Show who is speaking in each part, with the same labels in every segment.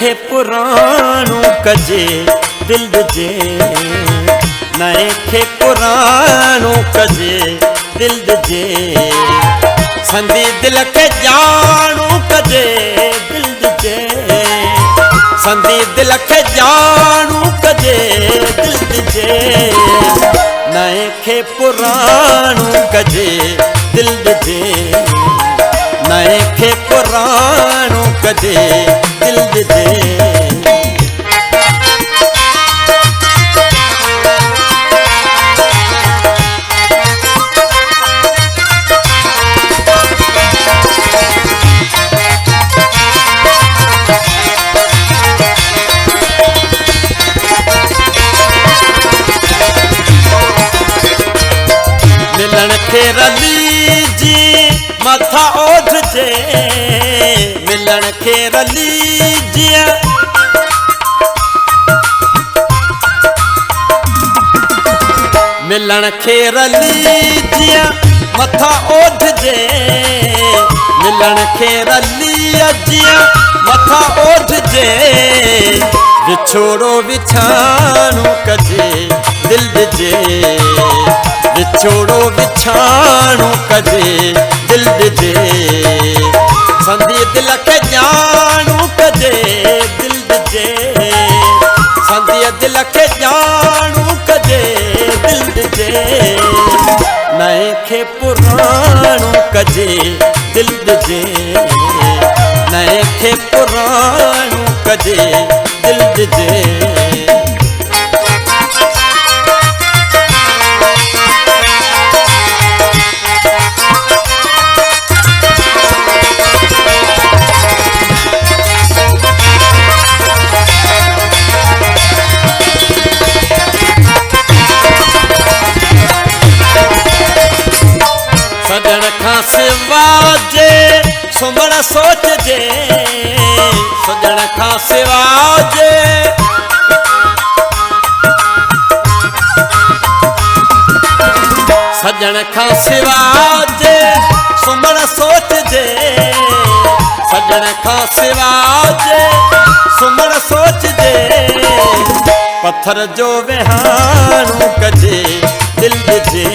Speaker 1: खे पुराणो कजे दिल जे, नए खे पुराणो कजे दिल जे, संदी दिल के जाणो कजे दिल जे, संदी दिल के जाणो कजे दिल जे, नए खे पुराणो कजे दिल जे, नए खे पुराणो कजे दिल जे। मिलन खे रलीजी मथा ओढ़जे, मिलन खे रलीजी, मिलन खे रलीजी मथा ओढ़जे, मिलन खे रलीजी मथा ओढ़जे, विछोड़ो विछाणो कजे दिल जे, विछोड़ो विछाणो कजे दिल जे, संदी दिल के जाणो कजे दिल जे, संदी दिल के जाणो कजे दिल जे, नए खे पुराणो कजे दिल जे, नए खे पुराणो कजे दिल जे। सजण खां सिवा जे सुमण सोचजे, सजण खां सिवा जे, सजण खां सिवा जे सुमण सोचजे, सजण खां सिवा जे सुमण सोचजे, पत्थर जो विहाणो कजे दिल जे,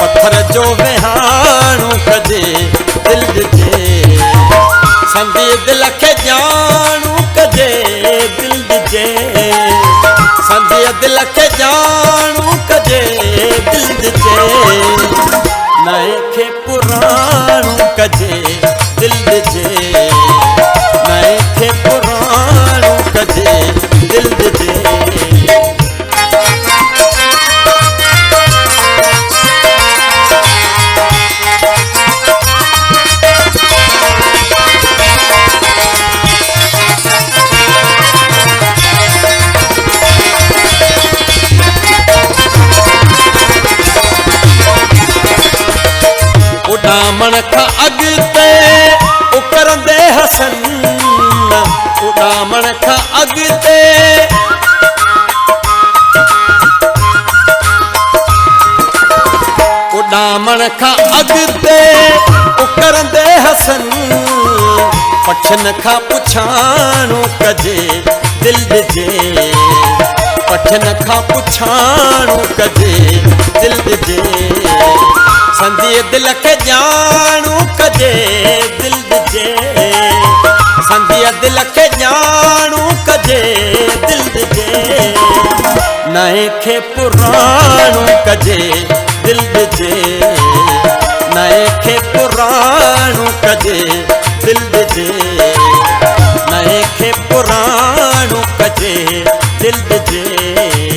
Speaker 1: पत्थर जो विहाणो कजे दिल जे, संदी दिल के जाणो कजे दिल जे, संदी दिल के जाणो कजे दिल जे, नए खे पुराणो कजे दिल जे, नए खे पुराणो कजे दिल जे। उॾामण खां अॻिते उकरंदे हसन, उॾामण खां अॻिते, उॾामण खां अॻिते उकरंदे हसन, पछन खां पुछाणो कजे दिल जे, पछन खां पुछाणो कजे दिल जे, संदी दिल के जाणो कजे दिल जे, संदी दिल के जाणो कजे दिल जे, नए खे पुराणो कजे दिल जे, नए खे पुराणो कजे दिल जे, नए खे पुराणो कजे दिल जे।